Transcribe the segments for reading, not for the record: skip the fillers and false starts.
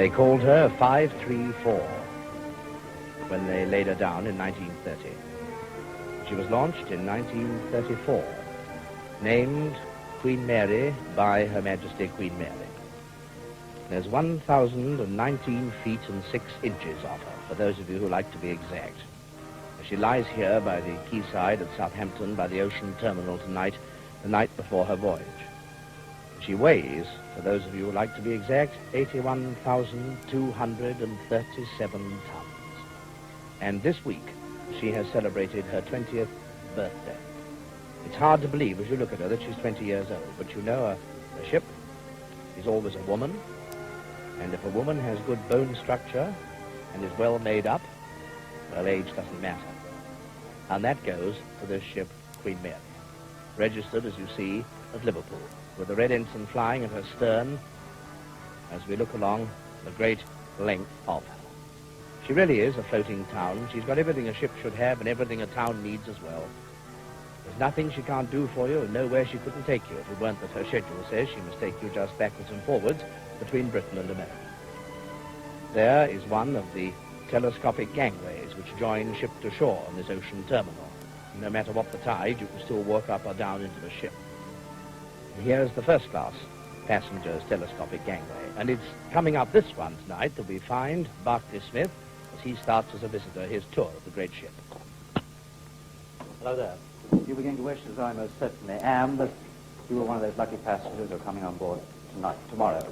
They called her 534 when they laid her down in 1930. She was launched in 1934, named Queen Mary by Her Majesty Queen Mary. There's 1,019 feet and 6 inches of her, for those of you who like to be exact. She lies here by the quayside at Southampton by the ocean terminal tonight, the night before her voyage. She weighs, for those of you who like to be exact, 81,237 tons. And this week, she has celebrated her 20th birthday. It's hard to believe as you look at her that she's 20 years old, but you know a ship is always a woman, and if a woman has good bone structure and is well made up, well, age doesn't matter. And that goes for this ship, Queen Mary, registered, as you see, at Liverpool, with the red ensign flying at her stern as we look along the great length of her. She really is a floating town. She's got everything a ship should have and everything a town needs as well. There's nothing she can't do for you and nowhere she couldn't take you if it weren't that her schedule says she must take you just backwards and forwards between Britain and America. There is one of the telescopic gangways which join ship to shore in this ocean terminal. No matter what the tide, you can still walk up or down into the ship. And here's the first-class passengers telescopic gangway, and it's coming up this one tonight that we find Barclay Smith as he starts as a visitor his tour of the great ship. Hello there. You begin to wish, as I most certainly am, that you were one of those lucky passengers who are coming on board tomorrow.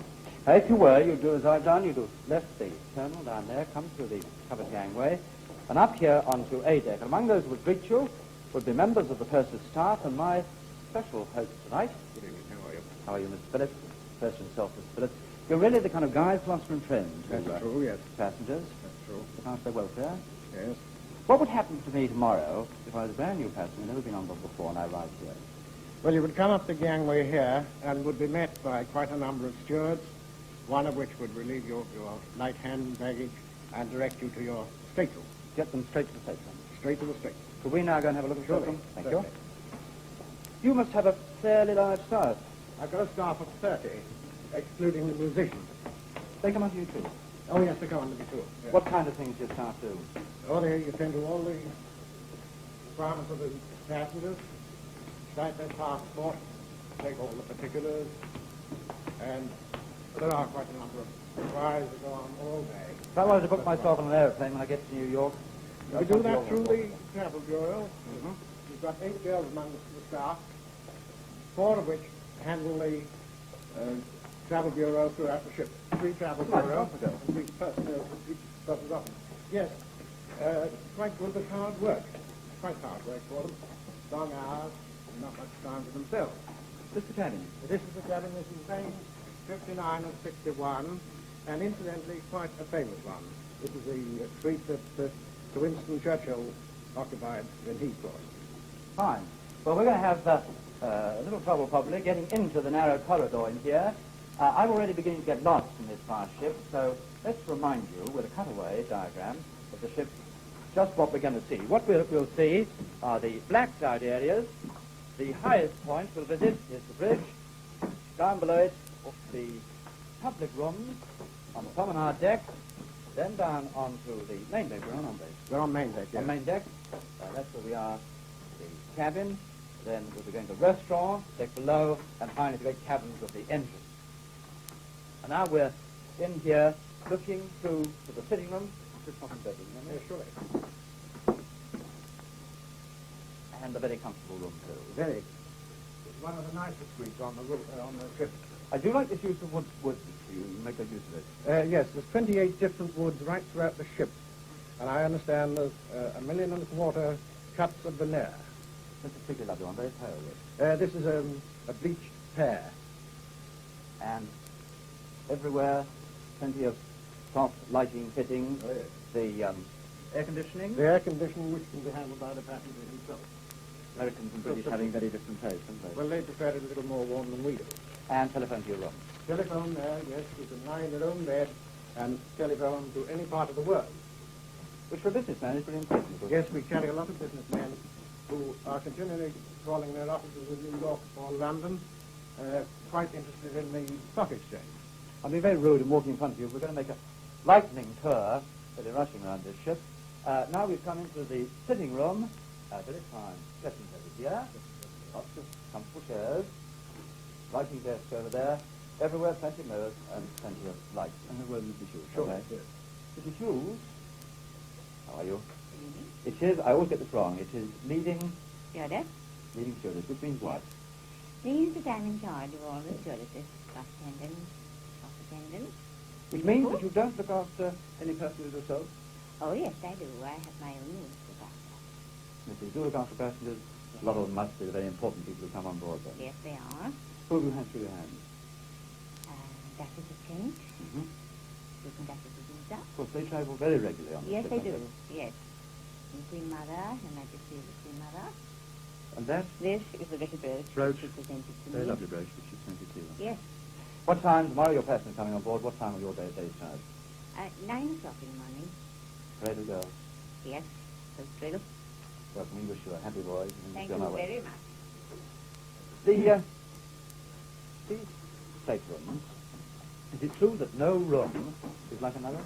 If you were, you'd do as I've done. You'd have left the terminal down there, come through the covered gangway, and up here onto A deck. And among those who would greet you would be members of the purser's staff and my special host tonight. Good evening. How are you? How are you, Mr. Phillips? Purser himself, Mr. Phillips. You're really the kind of guide, philosopher, and friend. That's true, yes. Passengers. That's true. Look after their welfare. Yes. What would happen to me tomorrow if I was a brand new passenger, never been on board before, and I arrived here? Well, you would come up the gangway here and would be met by quite a number of stewards, one of which would relieve you of your light hand baggage and direct you to your stateroom. Get them straight to the stateroom. Straight to the stateroom. Could we now go and have a look at the Surely. stateroom? Thank Certainly. you. You must have a fairly large staff. I've got a staff of 30, excluding the musicians. They come under you too. Oh, yes, they come under me too. Yes. What kind of things do your staff do? Oh, they attend to all the requirements of the passengers, cite their passport, take all the particulars, and there are quite a number of inquiries that go on all day. If I wanted to book myself on an aeroplane when I get to New York, We do that through the travel bureau. Mm-hmm. We've got 8 girls among the staff, 4 of which handle the travel bureau throughout the ship. 3 travel bureaus and 3 persons office. Yes, quite good, but hard work. Quite hard work for them. Long hours, and not much time for themselves. This is the cabin. This is the cabin. This is Planes 59 and 61, and incidentally quite a famous one. This is the suite that Sir Winston Churchill occupied when he crossed. Fine. Well, we're going to have a little trouble probably getting into the narrow corridor in here. I'm already beginning to get lost in this fast ship, so let's remind you with a cutaway diagram of the ship just what we're going to see. What we'll see are the blacked out areas. The highest point we'll visit is the bridge. Down below it, the public rooms on the promenade deck. Then down onto the main deck. We're on deck. We're on main deck, yes. On main deck. That's where we are. The cabin. Then we'll be going to the restaurant, deck below, and finally the great cabins of the engine. And now we're in here looking through to the sitting room. Yes, surely. And a very comfortable room too. Very. It's one of the nicest suites on the ship. I do like this use of wood. You make good use of it. Yes, there's 28 different woods right throughout the ship. And I understand there's 1.25 million cuts of veneer. This is particularly lovely one, very pale. This is a bleached pear. And everywhere, plenty of soft lighting fittings. Oh, yes. The air conditioning. The air conditioning, which can be handled by the passenger himself. Americans and British having very different tastes, don't they? Well, they prefer it a little more warm than we do. And telephone to your room. Telephone there, yes, you can lie in your own bed and telephone to any part of the world. Which for a businessman is pretty important. Yes, we carry a lot of businessmen who are continually calling their offices in New York or London, quite interested in the stock exchange. I've been very rude in walking in front of you. We're going to make a lightning tour, really rushing around this ship. Now we've come into the sitting room. Very fine. Dressing table here. Lots of comfortable chairs. Writing desk over there. Everywhere plenty of mirrors and plenty of light. And a word, Mr. Hughes. Sure. Okay. Yes. Mrs. Hughes, how are you? It is, I always get this wrong, it is leading Stewardess. Leading stewardess, which means what? Means that I'm in charge of all the stewardesses, bus attendants, shop attendants. Which means that you don't look after any passengers yourself? Oh, yes, I do. I have my own needs to look after. If you do look after passengers, a lot of them must be the very important people who come on board then. Yes, they are. Who have you had through your hands? Duchess of Kent, Mm-hmm. Duke and Duchess of Windsor. Of course, they travel very regularly on the Yes, ship, they don't do. Yes. And Queen Mother, Her Majesty the Queen Mother. And that? This is the little brooch she presented to Very me. lovely brooch which she sent it to you. Yes. What time, tomorrow your passengers coming on board, what time will your day start? 9 o'clock in the morning. Ready to go. Yes. So thrill. Well, we wish you a happy voyage. And Thank be you on our way. very much. These staterooms, is it true that no room is like another?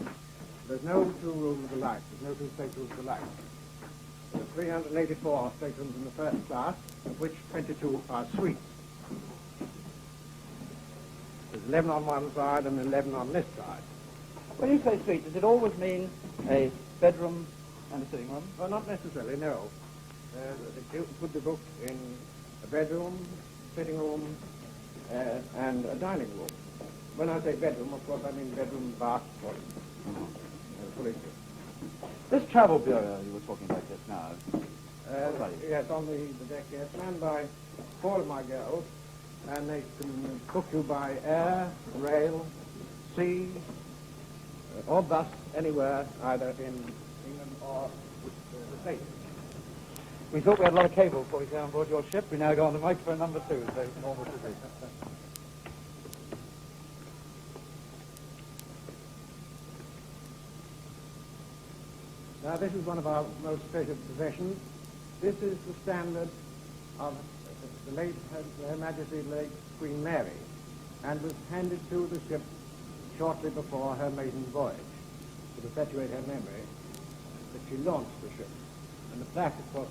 There's no two rooms alike. There's no two staterooms alike. There are 384 staterooms in the first class, of which 22 are suites. There's 11 on one side and 11 on this side. When you say suite, does it always mean a bedroom and a sitting room? Well, not necessarily, no. It could be booked in a bedroom, sitting room, and a dining room. When I say bedroom, of course, I mean bedroom, bath, toilet. Fully equipped. This travel bureau you were talking about just now, Yes, on the deck, yes, manned by 4 of my girls, and they can book you by air, rail, sea, or bus, anywhere, either in England or the States. we thought we had a lot of cable before we came on board your ship. We now go on to microphone number 2, so it's normal to see. Now, this is one of our most treasured possessions. This is the standard of the late Her Majesty, the late Queen Mary, and was handed to the ship shortly before her maiden voyage to perpetuate her memory that she launched the ship. And the plaque, of course,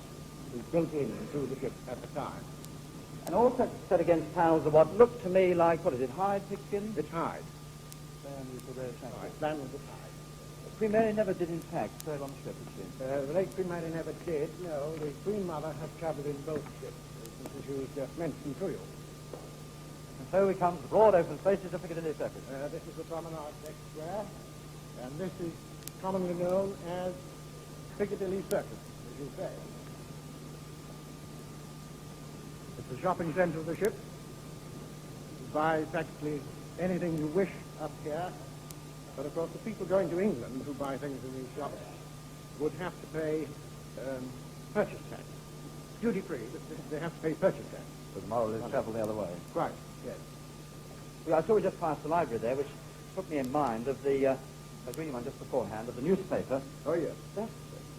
was built into the ship at the time. And also set against panels of what looked to me like, what is it, hide, pigskin? It's hide. Right. Plan was the hide. Queen Mary never did, in fact, sail on the ship, did she? The late Queen Mary never did. No, the Queen Mother had travelled in both ships, as she was just mentioned to you. And so we come to the broad open spaces of Piccadilly Circus. This is the promenade deck square, and this is commonly known as Piccadilly Circus, as you say. It's the shopping centre of the ship. You buy practically anything you wish up here. But, of course, the people going to England who buy things in these shops would have to pay purchase tax. Duty-free, but they have to pay purchase tax. But the moral is travel the other way. Right, yes. Well, I saw we just passed the library there, which put me in mind of the, I was reading one just beforehand, of the newspaper. Oh, yes. That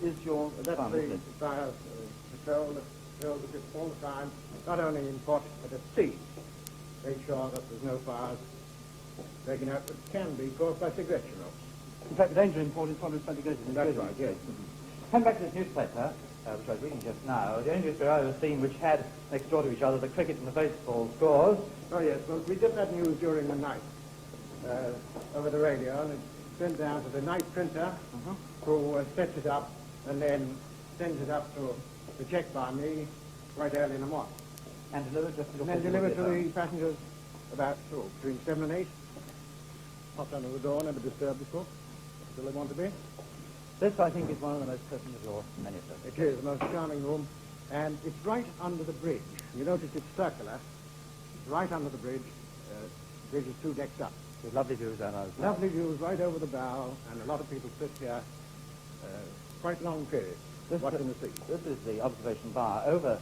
is your... That's fund, the isn't it? fire patrol that patrols the ship all the time, not only in port, but at sea. Make sure that there's no fires breaking out that can be caused by cigarette smokes. In fact, the danger in port is probably slightly greater than That's right, yes. Coming back to this newspaper, which I was reading just now, the only newspaper I've ever seen which had next door to each other the cricket and the baseball scores. Oh, yes. Well, we did that news during the night over the radio, and it's sent down to the night printer who sets it up and then sends it up to the check by me quite early in the morning. And delivered just And then delivered to the passengers about between 7 and 8. Popped under the door, never disturbed before. Still they want to be. This, I think, is one of the most pleasant of your many of them. It is the most charming room, and it's right under the bridge. You notice it's circular. It's right under the bridge. The bridge is 2 decks up. With lovely views down our Lovely views right over the bow, and a lot of people sit here quite long periods watching the sea. This is the observation bar over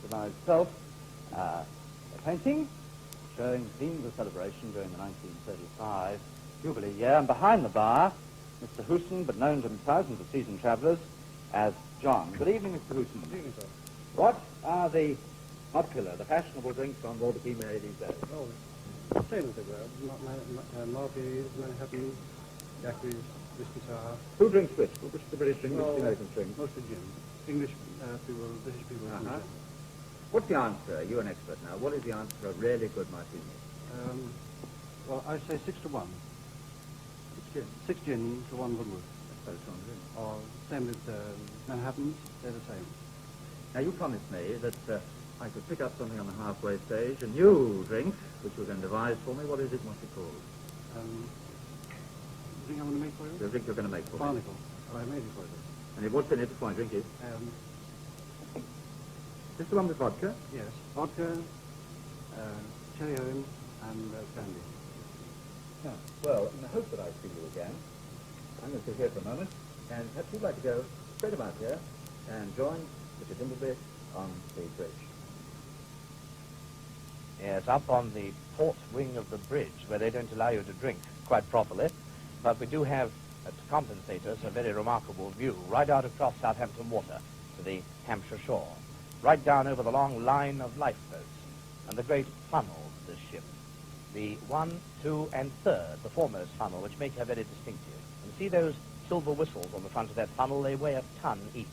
the bar itself. A painting showing the theme of the celebration during the 1935 Jubilee year. And behind the bar, Mr. Hooson, but known to thousands of seasoned travellers as John. Good evening, Mr. Hooson. Good evening, sir. What are the popular, the fashionable drinks on board the Queen Mary these days? Oh, Same as they were. Maltese, Manhattan, Jackeries, whiskey sour. Who drinks which? Which the British drink, which Well, the Americans drink? Mostly gin. English people, British people drink Uh-huh. gin. What's the answer? You're an expert now. What is the answer for a really good martini? Well, I say 6 to 1. 6 gin to 1 Woodward. That's very strong, isn't it? Or same with Manhattans, they're the same. Now, you promised me that I could pick up something on the halfway stage, a new drink, which you're going to devise for me. What is it? What's it called? The drink I'm going to make for you? The drink you're going to make for me. Barnacle. Well, I made it for you. And what's in it before I drink it? Just the one with vodka? Yes. Vodka, cherry orange, and brandy. Yeah. Well, in the hope that I see you again, I'm going to sit here for a moment, and perhaps you'd like to go straight about here and join Mr. Dimbleby on the bridge. Yes, up on the port wing of the bridge, where they don't allow you to drink quite properly. But we do have, to compensate us, a very remarkable view right out across Southampton Water to the Hampshire shore, right down over the long line of lifeboats and the great funnel of this ship, the 1, 2, and 3rd, the foremost funnel, which make her very distinctive. And see those silver whistles on the front of that funnel? They weigh a ton each.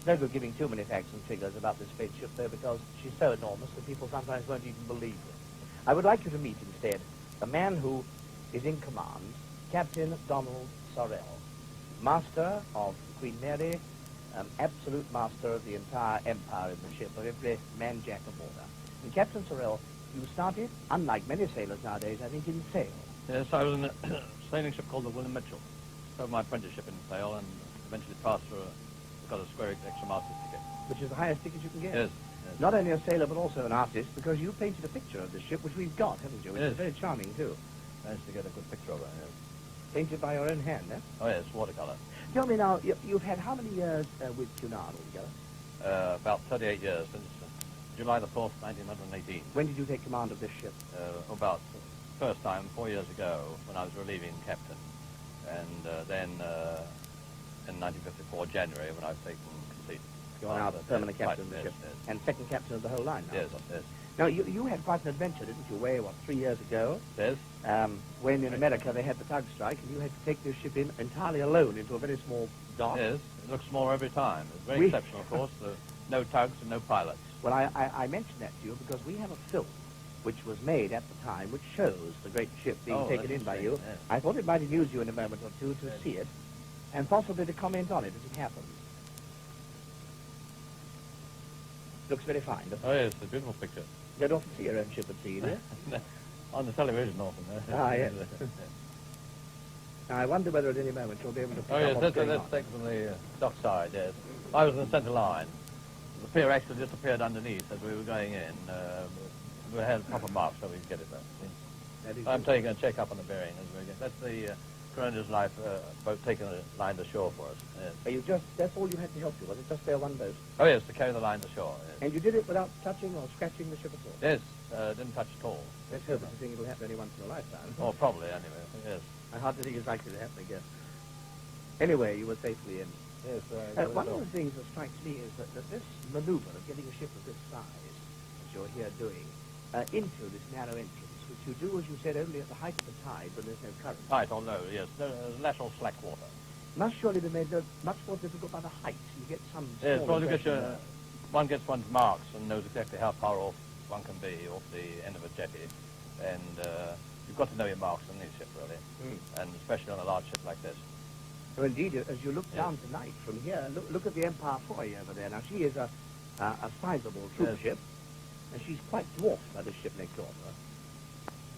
No good giving too many facts and figures about this great ship, though, because she's so enormous that people sometimes won't even believe it. I would like you to meet, instead, the man who is in command, Captain Donald Sorrell, master of Queen Mary, absolute master of the entire empire in the ship, of every man jack aboard her. And Captain Sorrell, you started, unlike many sailors nowadays, I think, in sail. Yes, I was in a sailing ship called the William Mitchell. Served my apprenticeship in sail and eventually passed through got a square extra master's ticket. Which is the highest ticket you can get. Yes. Not only a sailor, but also an artist, because you painted a picture of the ship, which we've got, haven't you? Which is very charming, too. Managed to get a good picture of it, yes. Painted by your own hand, eh? Oh, yes, watercolour. Tell me now, you've had how many years with Cunard altogether? About 38 years, since July the 4th, 1918. When did you take command of this ship? About first time 4 years ago, when I was relieving captain. And then in 1954, January, when I was taken complete. You're now the permanent captain of the ship. Yes. And second captain of the whole line now. Yes, yes. Now, you had quite an adventure, didn't you, 3 years ago? Yes. When in America they had the tug strike, and you had to take this ship in entirely alone into a very small dock. Yes, it looks smaller every time. It's very exceptional, of course. No tugs and no pilots. Well, I mentioned that to you because we have a film which was made at the time which shows the great ship being taken in by you. Yes. I thought it might amuse you in a moment or two to see it, and possibly to comment on it as it happens. Looks very fine, doesn't it? Oh, yes, it's a beautiful picture. You don't often see your own ship at sea, do you? On the television often. Ah, yes. Now, I wonder whether at any moment you'll be able to pick Oh, up yes, what's going let's on. take from the dock side, yes. I was in the centre line. The pier actually disappeared underneath as we were going in. We had proper marks so we could get it there. That is I'm good. taking a check up on the bearing as we get. That's the Coroner's Life boat taking the line to shore for us. Yes. But that's all you had to help you, was it? Just there one boat? Oh, yes, to carry the line to shore. Yes, And you did it without touching or scratching the ship at all? yes didn't touch at all. Let's hope it's a thing that'll happen only once in a lifetime. Or probably, anyway. Yes. I hardly think it's likely to happen again. Anyway, you were safely in. Yes, One of the things that strikes me is that this maneuver of getting a ship of this size, as you're here doing, into this narrow entrance, which you do, as you said, only at the height of the tide when there's no current, Right, or no, yes. No, lateral slack water. must surely be made much more difficult by the height. You get some Yes, small well, you get impression, one gets one's marks and knows exactly how far off one can be off the end of a jetty. And you've got to know your marks on these ships, really. And especially on a large ship like this. So indeed, as you look down tonight from here, look at the Empire Foy over there. Now, she is a sizable troop ship, and she's quite dwarfed by this ship next door to her.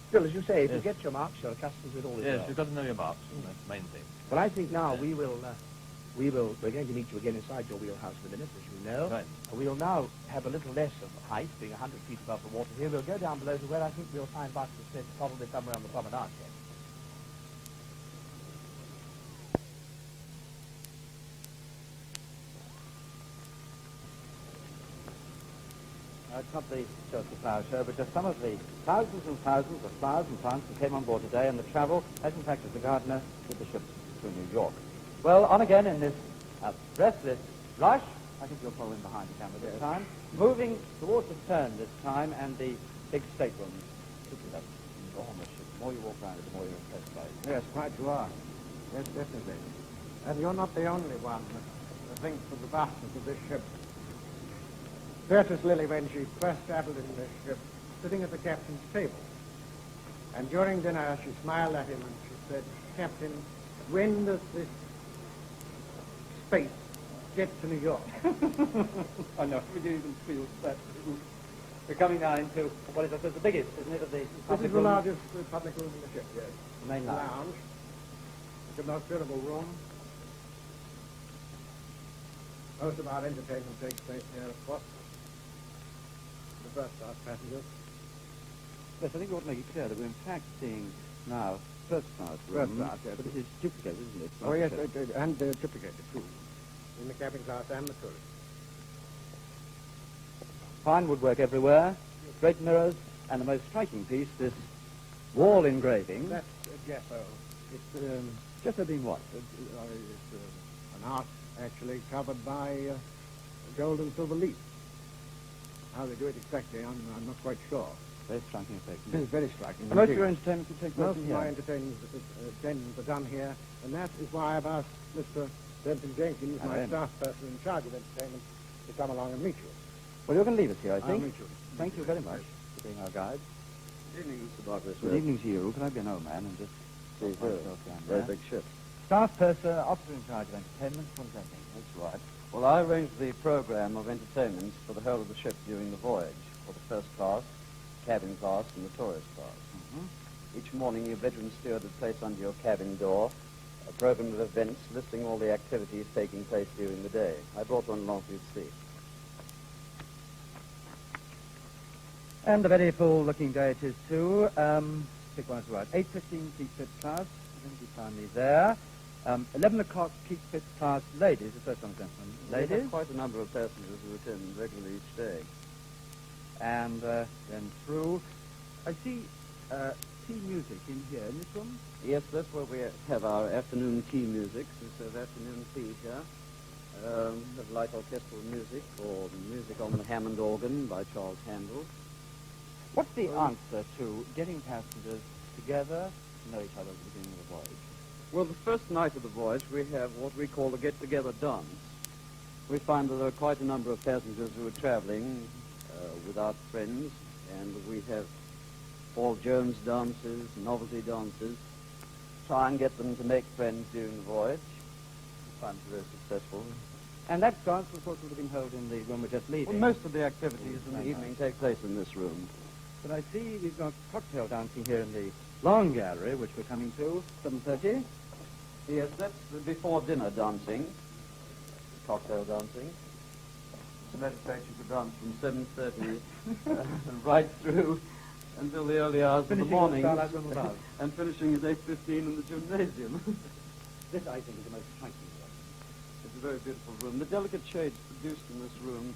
Still, as you say, if you get your marks, you're accustomed to it all as Yes, well. you've got to know your marks, and that's the main thing. Well, I think now we're going to meet you again inside your wheelhouse in a minute, as you know. Right. We'll now have a little less of height, being 100 feet above the water here. We'll go down below to where I think we'll find Buster Smith, probably somewhere on the promenade deck. It's not the Chelsea Flower Show, but just some of the thousands and thousands of flowers and plants that came on board today and the travel, as in fact as the gardener with the ship to New York. Well, on again in this breathless rush. I think you'll follow in behind the camera this time. Moving towards the turn this time and the big staterooms. Enormous ship. The more you walk around it, the more you're impressed by it. Yes, quite you are. Yes, definitely. And you're not the only one that thinks of the vastness of this ship. Beatrice Lilly, when she first travelled in this ship, sitting at the captain's table. And during dinner, she smiled at him and she said, Captain, when does this space get to New York? Oh, no, we didn't even feel that. We're coming now into what is, I suppose, the biggest, isn't it, of the This public is the rooms? largest public room in the ship, yes. The main Lounge. lounge. It's the most beautiful room. Most of our entertainment takes place here, of course. The first class passengers. Yes, I think we ought to make it clear that we're in fact seeing now first class room. First class, yes. But it is duplicated, isn't it? Oh, yes, and duplicated, too. In the cabin class and the tourist. Fine woodwork everywhere, great mirrors, and the most striking piece, this wall engraving. That's gesso. It's just being what? It's an art, actually, covered by gold and silver leaf. How they do it exactly, I'm not quite sure. Very striking effect. It is very striking. And most of indeed. your entertainments will take place Most in of here. my entertainments are done here, and that is why I've asked Mr. Denton Jenkins, my Hello. staff person in charge of entertainment, to come along and meet you. Well, you're going to leave us here, I I'll think. meet you. Thank you very much for being our guide. Good evening, Mr. Douglas. Good evening to you. Could I be an old man and just see myself down Very there? big ship. Staff purser, officer in charge of entertainment. What does that mean? That's right. Well, I arranged the program of entertainments for the whole of the ship during the voyage, for the first class, cabin class, and the tourist class. Mm-hmm. Each morning, your veteran steward would place under your cabin door a program of events listing all the activities taking place during the day. I brought one along for you to see. And a very full-looking day it is, too. Pick one as right. 8:15 Peak Fifth class. I think you find me there. 11 o'clock Peak Fifth class ladies. The first one, gentlemen. We Ladies. have quite a number of passengers who attend regularly each day. And then through. I see tea music in here, in this room. Yes, that's where we have our afternoon tea music. We serve afternoon tea here. Have light orchestral music or music on the Hammond organ by Charles Handel. What's the answer to getting passengers together to know each other at the beginning of the voyage? Well, the first night of the voyage, we have what we call a get-together dance. We find that there are quite a number of passengers who are traveling without friends, and we have Paul Jones dances, novelty dances, try and get them to make friends during the voyage. We find it very successful. And that dance, of course, would have been held in the room we're just leaving. Well, most of the activities in the evening take place in this room. But I see we've got cocktail dancing here in the long gallery, which we're coming to, 7:30. Yes, that's the before dinner dancing, cocktail dancing. As a matter of fact, you could dance from 7:30 right through until the early hours of the Finishing morning, at Starlight Room above. and finishing at 8:15 in the gymnasium. This, I think, is the most striking one. It's a very beautiful room. The delicate shades produced in this room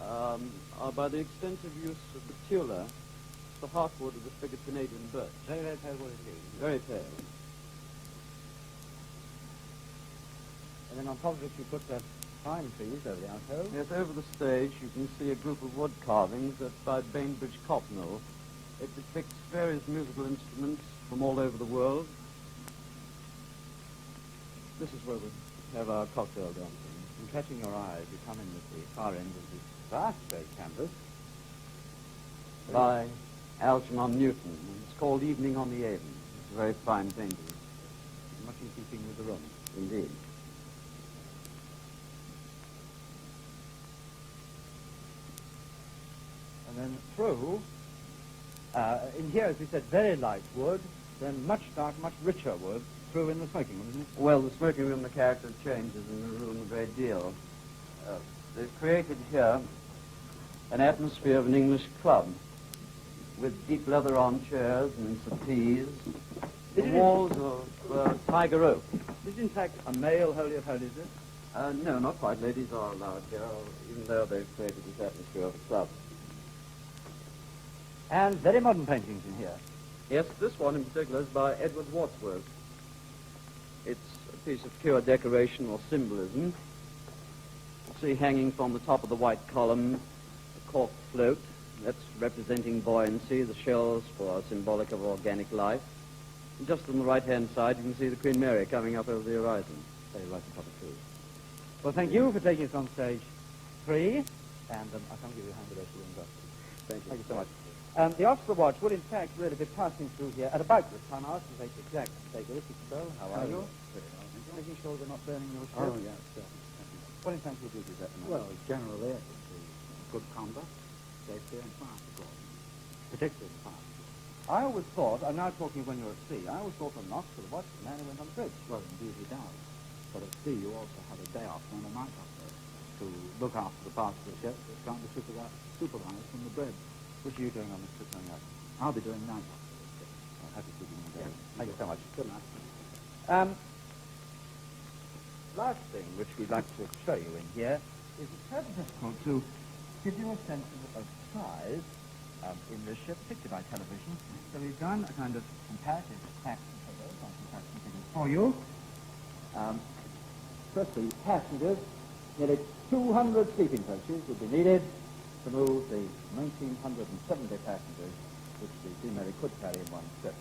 are by the extensive use of the tulla, the heartwood of the figured Canadian birch. Very, very pale what it is. Very pale. And then on top of it, you put the pine trees over the alcove. Yes, over the stage you can see a group of wood carvings by Bainbridge Copnell. It depicts various musical instruments from all over the world. This is where we have our cocktail dancing. And catching your eye, as you come in at the far end of this vast great canvas. By Algernon Newton. It's called Evening on the Avon. It's a very fine painting. Much in keeping with the room. Indeed. And then through, in here, as we said, very light wood, then much dark, much richer wood, through in the smoking room, isn't it? Well, the smoking room, the character changes in the room a great deal. They've created here an atmosphere of an English club with deep leather armchairs and settees. The walls of tiger oak. This is, in fact, a male Holy of Holies, is it? No, not quite. Ladies are allowed here, even though they've created this atmosphere of a club. And very modern paintings in here. Yes, this one in particular is by Edward Wadsworth. It's a piece of pure decoration or symbolism. You see hanging from the top of the white column a cork float, That's representing buoyancy, the shells for symbolic of organic life. And just on the right-hand side, you can see the Queen Mary coming up over the horizon. Very right on top of two. Well, thank you for taking us on stage 3. And I can't give you a hand with those. Thank you. Thank you so much. The Officer Watch will, in fact, really be passing through here at about this time. I'll ask you to take the exact take a look at the bill. How are you? Making sure they're not burning your ship. Oh, yes, certainly. What in fact will you do that? Well, generally, it would be good conduct, safety, and fire precautions, particularly fire. I always thought, I'm now talking when you're at sea, I always thought the knock for the watch the man who went on the bridge. Well, indeed he does. But at sea, you also have a day off and a night off there to look after the parts of the ship that can't be supervised from the bridge. What are you doing on this trip coming up? I'll be doing night off. I'll have to keep you in the day. Yeah. Thank you so much. Good night. Last thing which we'd like to show you in here is it's very difficult to give you a sense of size in this ship, particularly by television. So we've done a kind of comparative facts and figures, comparison figures for you. Firstly, passengers, nearly 200 sleeping coaches would be needed to move the 1,970 passengers which the Queen Mary could carry in one trip.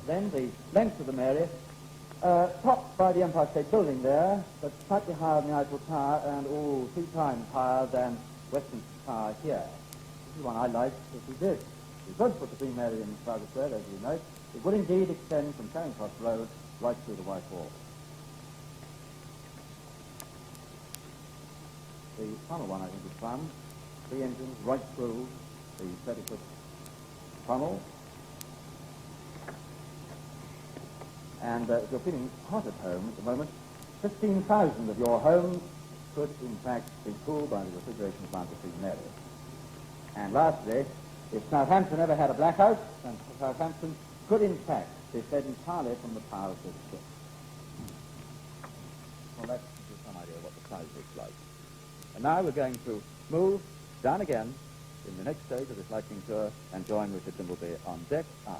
Then the length of the Mary, topped by the Empire State Building there, but slightly higher than the Eiffel Tower and 3 times higher than Westminster Tower here. This is one I like, as we did. We could put the Queen Mary in Trafalgar Square, as you know. It would indeed extend from Charing Cross Road right through the White Wall. The tunnel one, I think, is fun. 3 engines right through the 30-foot tunnel. And if you're feeling hot at home at the moment, 15,000 of your homes could, in fact, be cooled by the refrigeration plant of Queen Mary. And lastly, if Southampton ever had a blackout, then Southampton could, in fact, be fed entirely from the power of this ship. Well, that gives you some idea of what the size looks like. And now we're going to move down again in the next stage of this lightning tour and join Richard Dimbleby on deck R.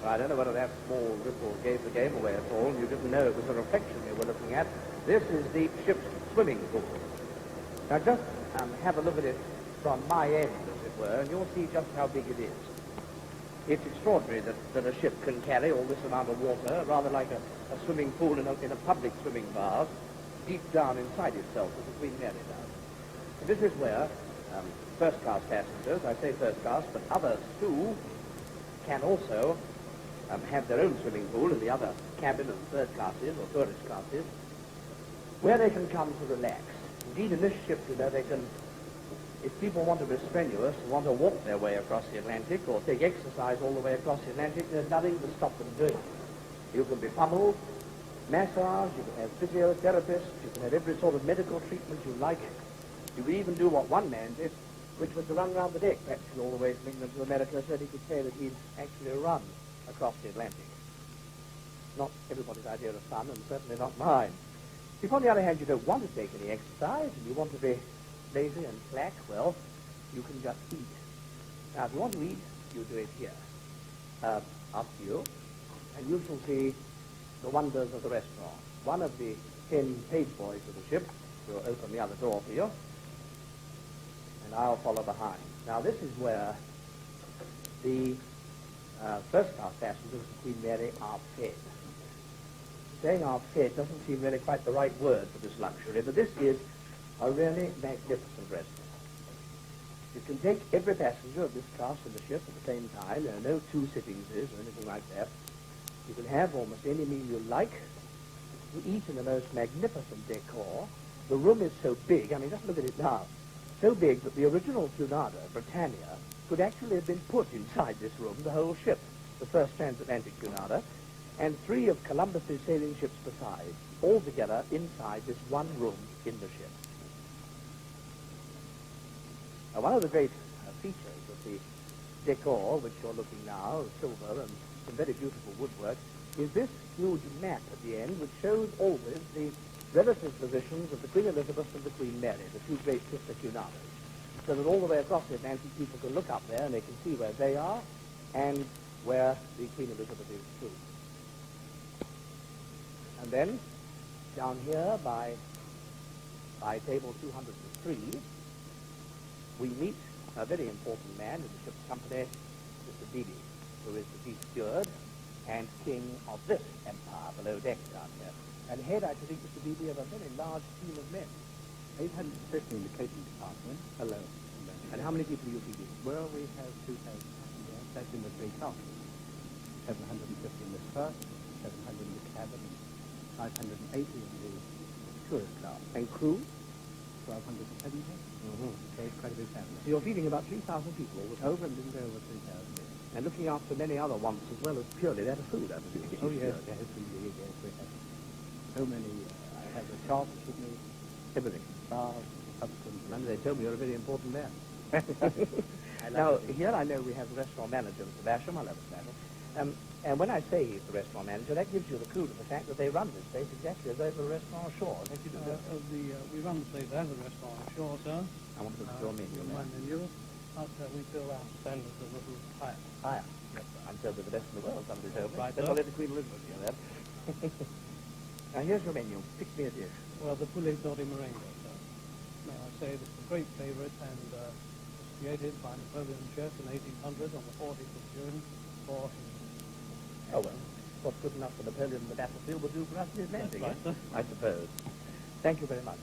I don't know whether that small ripple gave the game away at all. You didn't know it was a reflection you were looking at. This is the ship's swimming pool. Now just have a look at it from my end, as it were, and you'll see just how big it is. It's extraordinary that a ship can carry all this amount of water, rather like a swimming pool in a public swimming bath, deep down inside itself, as the Queen Mary does. And this is where first-class passengers, I say first-class, but others too, can also have their own swimming pool in the other cabin of third classes or tourist classes, where they can come to relax. Indeed, in this ship, you know, they can, if people want to be strenuous, want to walk their way across the Atlantic or take exercise all the way across the Atlantic, there's nothing to stop them doing it. You can be pummeled, massaged, you can have physiotherapists, you can have every sort of medical treatment you like. You could even do what one man did, which was to run around the deck, practically all the way from England to America, so that he could say that he'd actually run across the Atlantic. Not everybody's idea of fun, and certainly not mine. If, on the other hand, you don't want to take any exercise, and you want to be lazy and slack, well, you can just eat. Now, if you want to eat, you do it here. After you, and you shall see the wonders of the restaurant. One of the 10 page boys of the ship will open the other door for you, and I'll follow behind. Now, this is where the first-class passengers of the Queen Mary are fed. Saying are fed doesn't seem really quite the right word for this luxury, but this is a really magnificent restaurant. You can take every passenger of this class in the ship at the same time. There are no 2 sittings or anything like that. You can have almost any meal you like. You eat in the most magnificent decor. The room is so big, I mean, just look at it now. So big that the original Cunarder, Britannia, could actually have been put inside this room, the whole ship, the first transatlantic Cunarder, and 3 of Columbus's sailing ships besides, all together inside this one room in the ship. Now, one of the great features of the decor, which you're looking now, of silver and some very beautiful woodwork, is this huge map at the end, which shows always the relative positions of the Queen Elizabeth and the Queen Mary, the 2 great sister Cunarders, so that all the way across the Atlantic people can look up there and they can see where they are and where the Queen Elizabeth is too. And then, down here by table 203, we meet a very important man in the ship's company, Mr. Beebe, who is the chief steward and king of this empire below deck down here. And head, I should think, Mr. Beebe, of a very large team of men. 850 in the catering department. Hello. And how many people are you feeding? Well, we have 2,000 passengers. That's in the three classes. 750 in the first, 700 in the cabin, 580 in the tourist class. And crew? 1,270. So it's quite a big family. So you're feeding about 3,000 people all the time. Over a little over 3,000. And looking after many other wants as well as purely that of food, I presume. Oh, yes, yes, we have so many. I have the chart, kidney, Everything. bars, substance. And they told me you're a very important man. Now, here I know we have the restaurant manager, Mr. Basham. I love Mr. Basham. And when I say he's the restaurant manager, that gives you the clue to the fact that they run this place exactly as though it were a restaurant ashore. I think you do that. We run the place as a restaurant ashore, sir. I want to look at your menu. My menu, but we feel our standards a little higher. Higher. I'm told we're the best in the world, somebody told me. Right, Then sir. I'll let the Queen Elizabeth hear that. Now, here's your menu. Pick me a dish. Well, the poulet dotty meringue, sir. May I say this is a great favourite and was created by Napoleon chef in 1800 on the 40th of June for Oh, well, what's good enough for Napoleon in the battlefield will do for us in his landing, right, eh? sir. I suppose. Thank you very much.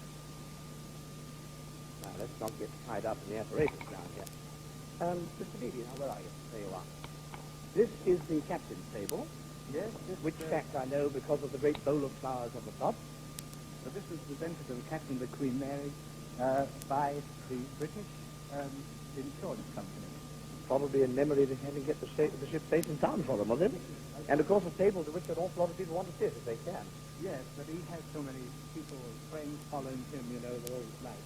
Now, let's not get tied up in the apparatus down here. Mr. Beebe, now, where are you? There you are. This is the captain's table, Yes, which fact I know because of the great bowl of flowers on the top. So this was presented to the captain of the Queen Mary by the British insurance company. Probably in memory of having get the ship safe and sound for them, was it? And, of course, a table to which an awful lot of people want to sit if they can. Yes, but he has so many people, friends following him, you know, they're all like.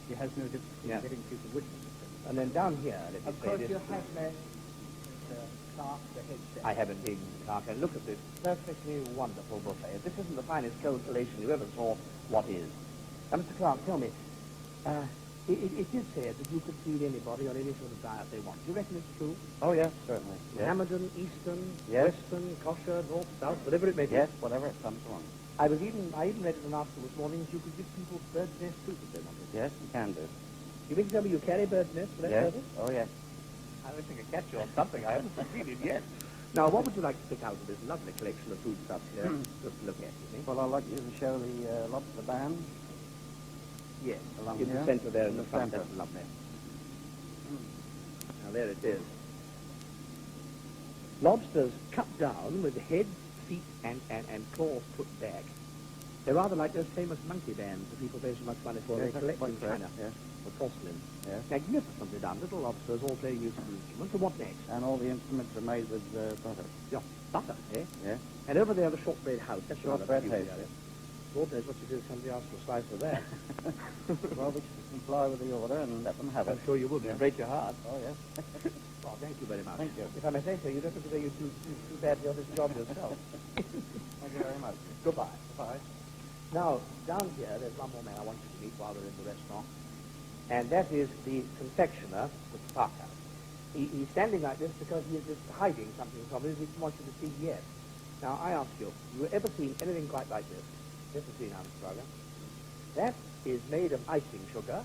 He has no difficulty in getting people with him. And then down here, let me Of say course, this. you have met Clark, the head chef. I haven't been, Clark, and look at this perfectly wonderful buffet. If this isn't the finest cold collation you ever saw, what is? Mr. Clark, tell me, it is said that you could feed anybody on any sort of diet they want. Do you reckon it's true? Oh, yes, certainly. Yes. Hampton, Eastern, Yes. Western, kosher, North, South, whatever it may be. Yes, whatever it comes along. I even read in an article this morning that you could give people bird's nest soup if they wanted. Yes, you can do. You mean to tell me you carry bird's nest for that Yes. purpose? Oh, yes. I wish I could catch you on something. I haven't succeeded yet. Now, what would you like to pick out of this lovely collection of foodstuffs here? Just to look at, you think? Well, I'd like you to show the lobster band. Yes, Along in the here? centre there in the In the front. centre. That's lovely. Now, there it is. Lobsters cut down with head, feet, and claws put back. They're rather like those famous monkey bands that people pay so much money for. Yes, They that's collect in quite correct, China yes. for porcelain. Yes. Magnificently done. Little lobsters all playing musical instruments. And what next? And all the instruments are made with butter. Yeah, butter, eh? Yes. And over there, the shortbread house. That's Shortbread rather house. peculiar. Lord knows what you do if somebody asks for a slice of that. Well, we should comply with the order and let them have it. I'm sure you would. It'd break your heart. Oh, yes. Well, thank you very much. Thank you. If I may say so, you don't look as though you do too badly on this job yourself. Thank you very much. Goodbye. Bye. Now, down here, there's one more man I want you to meet while we're in the restaurant, and that is the confectioner, Mr. Parker. He's standing like this because he is just hiding something from us he wants you to see yet. Now, I ask you, have you ever seen anything quite like this? Just to see now, Mr. Parker. That is made of icing sugar,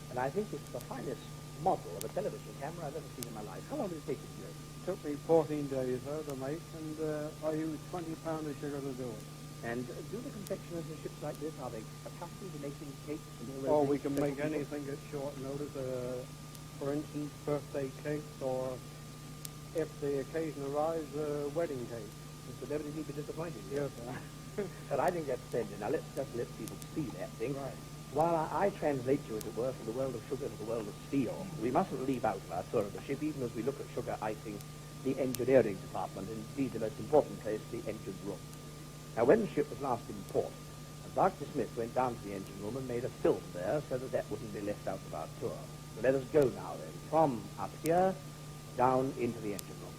and I think it's the finest model of a television camera I've ever seen in my life. How long did it take you to do it? Took me 14 days, sir, to make, and I used 20 pounds of sugar to do it. And do the confectioners in ships like this, are they accustomed to making cakes and all those Or we things can for make people? anything at short notice. For instance, birthday cakes, or if the occasion arrives, wedding cake. Mr. Beverly need be disappointed. Yes, sir. But I think that's splendid. Now let's just let people see that thing. Right. While I translate you, as it were, from the world of sugar to the world of steel, we mustn't leave out of our tour of the ship, even as we look at sugar icing, the engineering department, and indeed the most important place, the engine room. Now, when the ship was last in port, Dr. Smith went down to the engine room and made a film there so that that wouldn't be left out of our tour. So let us go now, then, from up here down into the engine room.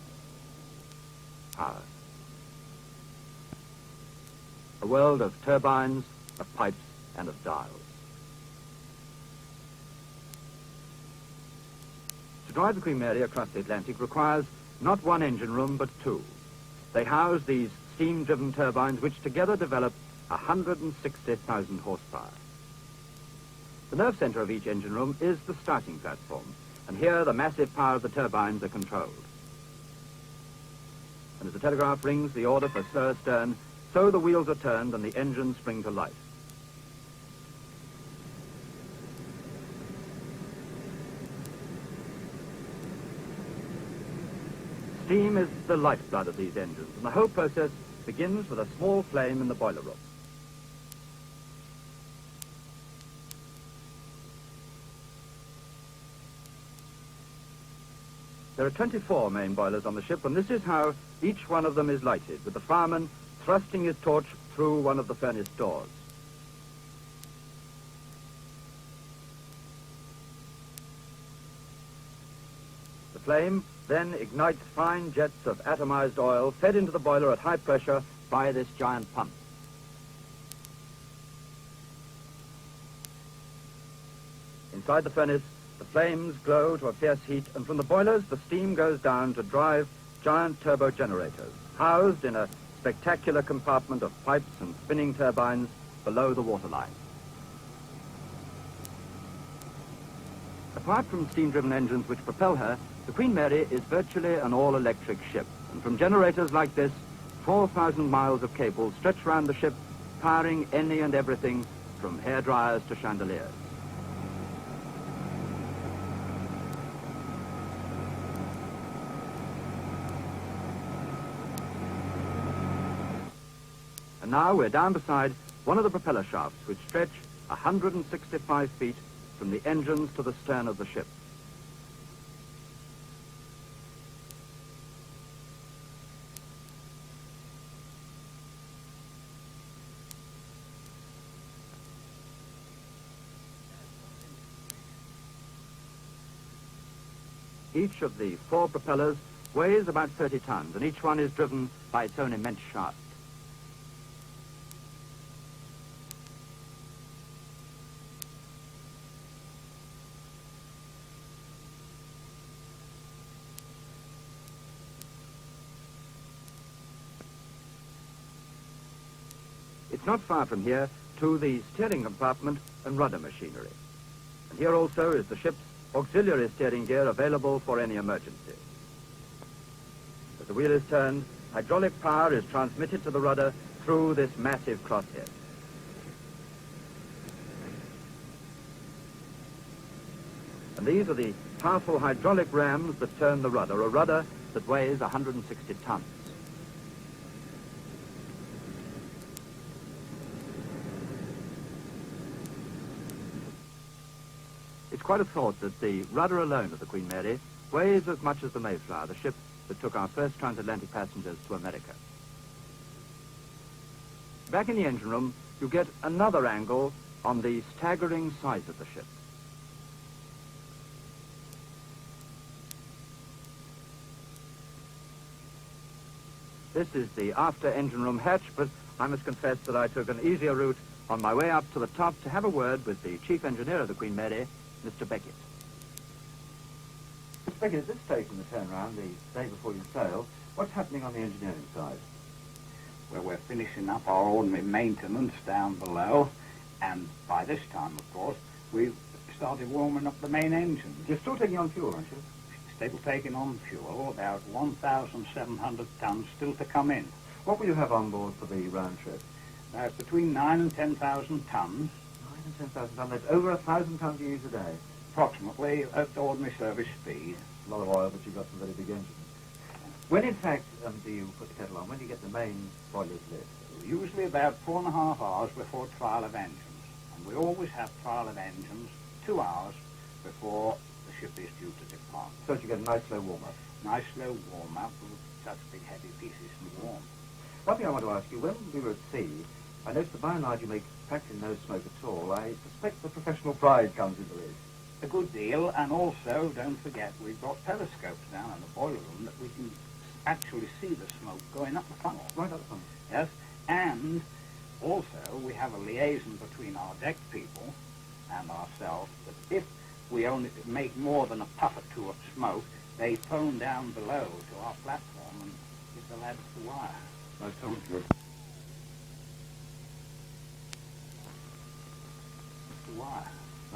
Power. A world of turbines, of pipes, and of dials. To drive the Queen Mary across the Atlantic requires not one engine room, but two. They house these steam-driven turbines which together develop 160,000 horsepower. The nerve center of each engine room is the starting platform, and here the massive power of the turbines are controlled. And as the telegraph rings the order for slow stern, so the wheels are turned and the engines spring to life. Steam is the lifeblood of these engines, and the whole process begins with a small flame in the boiler room. There are 24 main boilers on the ship, and this is how each one of them is lighted, with the fireman thrusting his torch through one of the furnace doors. The flame then ignites fine jets of atomized oil fed into the boiler at high pressure by this giant pump. Inside the furnace, the flames glow to a fierce heat, and from the boilers, the steam goes down to drive giant turbo generators, housed in a spectacular compartment of pipes and spinning turbines below the waterline. Apart from steam-driven engines which propel her, the Queen Mary is virtually an all-electric ship, and from generators like this, 4,000 miles of cable stretch around the ship, powering any and everything from hairdryers to chandeliers. And now we're down beside one of the propeller shafts, which stretch 165 feet from the engines to the stern of the ship. Each of the 4 propellers weighs about 30 tons, and each one is driven by its own immense shaft. It's not far from here to the steering compartment and rudder machinery. And here also is the ship's auxiliary steering gear available for any emergency. As the wheel is turned, hydraulic power is transmitted to the rudder through this massive crosshead. And these are the powerful hydraulic rams that turn the rudder, a rudder that weighs 160 tons. It's quite a thought that the rudder alone of the Queen Mary weighs as much as the Mayflower, the ship that took our first transatlantic passengers to America. Back in the engine room, you get another angle on the staggering size of the ship. This is the after engine room hatch, but I must confess that I took an easier route on my way up to the top to have a word with the chief engineer of the Queen Mary, Mr. Beckett. Mr. Beckett, at this stage in the turnaround, the day before you sail, what's happening on the engineering side? Well, we're finishing up our ordinary maintenance down below, and by this time, of course, we've started warming up the main engines. You're still taking on fuel, aren't you? Still taking on fuel, about 1,700 tons still to come in. What will you have on board for the round trip? Now, it's between 9 and 10,000 tons. 9 and 10,000 tons. That's over 1,000 tons you use a day. Approximately at ordinary service speed. A lot of oil, but you've got some very big engines. When, in fact, do you put the kettle on? When do you get the main boilers lit? Usually about 4.5 hours before trial of engines. And we always have trial of engines 2 hours before the ship is due to depart. So that you get a nice slow warm-up. Nice slow warm-up with such big heavy pieces to warm. One thing I want to ask you, when we were at sea, I noticed that by and large you make practically no smoke at all. I suspect the professional pride comes into this. A good deal, and also, don't forget, we've got telescopes down in the boiler room that we can actually see the smoke going up the funnel. Right up the funnel. Yes, and also we have a liaison between our deck people and ourselves that if we only make more than a puff or two of smoke, they phone down below to our platform and give the lads the wire. I told you. Why?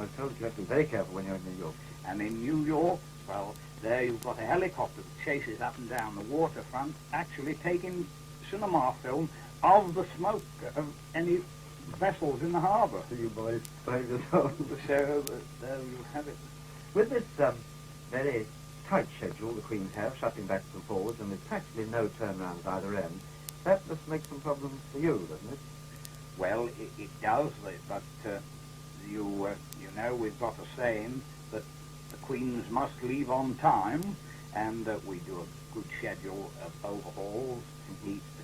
I told you you have to be very careful when you're in New York. And in New York, well, there you've got a helicopter that chases up and down the waterfront, actually taking cinema film of the smoke of any vessels in the harbour. You boys brave yourselves. So there you have it. With this very tight schedule the Queens have, shutting back and forwards, and with practically no turnarounds either end, that must make some problems for you, doesn't it? Well, it does, but you know, we've got a saying that the Queens must leave on time, and we do a good schedule of overhauls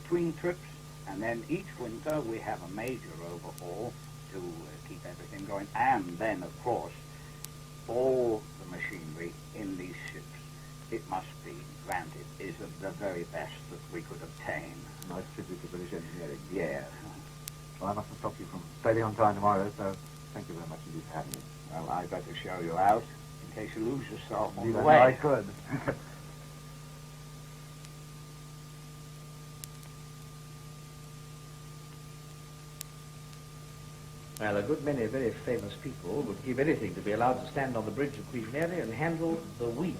between trips, and then each winter we have a major overhaul to keep everything going, and then, of course, all the machinery in these ships, it must be granted, is of the very best that we could obtain. Nice tribute to British engineering. Yeah. Well, I mustn't stop you from sailing on time tomorrow, so thank you very much indeed for having me. Well, I'd better show you out in case you lose yourself on the Even way. I could. Well, a good many very famous people would give anything to be allowed to stand on the bridge of Queen Mary and handle the wheel,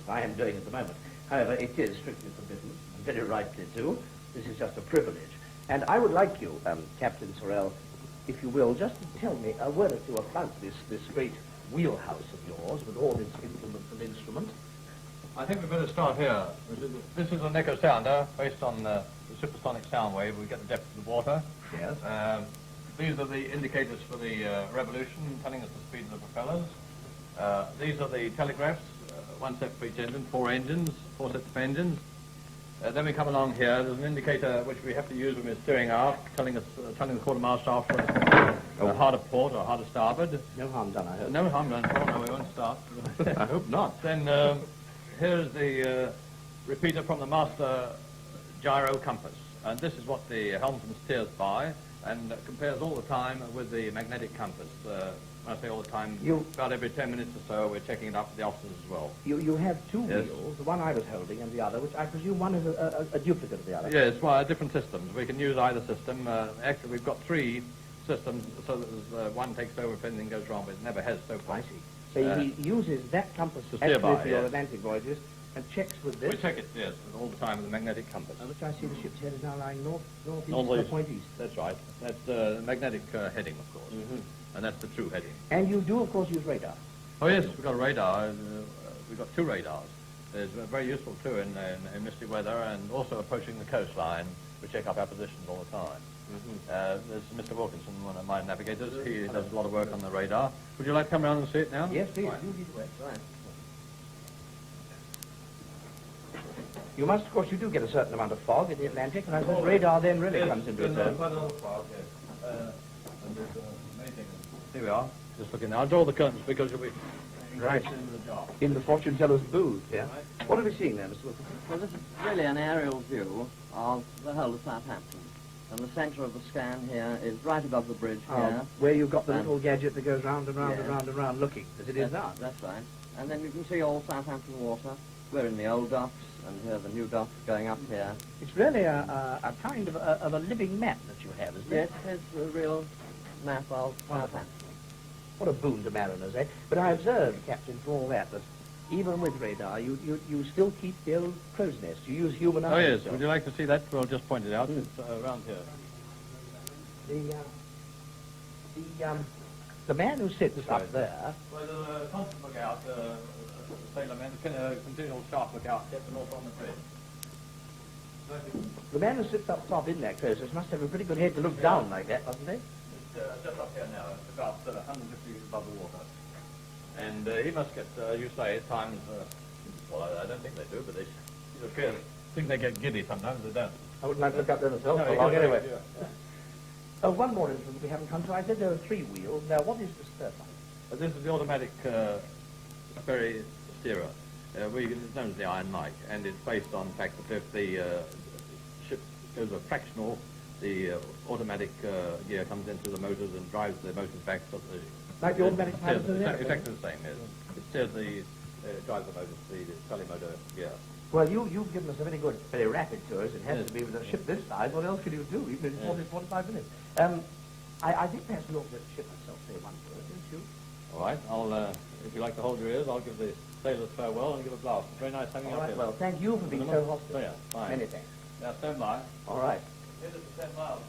as I am doing at the moment. However, it is strictly forbidden, and very rightly too. This is just a privilege. And I would like you, Captain Sorrell, if you will, just to tell me a word or two about this great wheelhouse of yours with all its implements and instruments. I think we'd better start here. This is an echo sounder based on the supersonic sound wave. We get the depth of the water. Yes. These are the indicators for the revolution, telling us the speed of the propellers. These are the telegraphs, one set for each engine, four sets of engines. Then we come along here. There's an indicator which we have to use when we're steering aft, telling the quartermaster aft when it's hard to port or hard to starboard. No harm done, I hope. No harm done. Oh, no, we won't start. I hope not. Then here's the repeater from the master gyro compass. And this is what the helmsman steers by and compares all the time with the magnetic compass. When I say all the time, about every 10 minutes or so, we're checking it up for the officers as well. You have two wheels, the one I was holding and the other, which I presume one is a duplicate of the other. Yes, well, different systems. We can use either system. Actually, we've got three systems, so that one takes over if anything goes wrong, but it never has so far. I see. So he uses that compass to steer by, for your Atlantic voyages and checks with this. We check it, yes, all the time with the magnetic compass. Which I see the ship's head is now lying northeast Northeast. or point east. That's right. That's magnetic heading, of course. Mm-hmm. And that's the true heading. And you do, of course, use radar. Oh, yes, we've got a radar. We've got two radars. It's very useful, too, in misty weather and also approaching the coastline. We check up our positions all the time. Mm-hmm. There's Mr. Wilkinson, one of my navigators. He does a lot of work on the radar. Would you like to come around and see it now? Yes, please. Right. You lead the way. Right. You must, of course, you do get a certain amount of fog in the Atlantic, and I suppose radar then really comes into its own. Quite a lot of fog, yes. And there's many things. Here we are. Just looking now. I'll draw the curtains because you'll be Right. into the job. In the fortune teller's booth, yeah? Right. What are we seeing there, Mr. Wilkinson? Well, this is really an aerial view of the whole of Southampton. And the centre of the scan here is right above the bridge here. Where you've got the little gadget that goes round and round and Yes. round and round looking, as it is now. That's right. And then you can see all Southampton water. We're in the old docks, and here are the new docks going up here. It's really a kind of a living map that you have, isn't it? Yes, it's a real map of Southampton. What a boon to mariners, eh? But I observed, Captain, for all that even with radar, you still keep the old crow's nest. You use human eyes. Oh, yes. So. Would you like to see that? We'll just point it out. It's around here. The man who sits up there... Well, the constant lookout, sailor man, continual sharp lookout, gets them all on the bridge. The man who sits up top in that crow's nest must have a pretty good head to look down like that, mustn't he? It's just up here now. It's about 150 feet above the water. And he must get, you say, at times, well, I don't think they do, but they think they get giddy sometimes. They don't. I wouldn't like to look up there myself for long anyway. Oh, one more instrument we haven't come to. I said there are three wheels. Now, what is this third one? This is the automatic ferry steerer. It's known as the Iron Mike, and it's based on the fact that if the ship goes a fractional, the automatic gear comes into the motors and drives the motors back so that like the automatic pilot? Exactly the same, yes. It steers the drives the motor, the telemotor gear. Well, you've given us a very good, very rapid tours. It has to be with a ship this size. What else can you do, even in 40, 45 minutes? I think perhaps we ought to let the ship herself say one word, don't you? All right, I'll, if you like to hold your ears, I'll give the sailors farewell and give a blast. Very nice having you All up right, here. well, thank you for being so hospitable. Oh, yeah, fine. Many thanks. Now, stand by. All right. Here's it for 10 miles.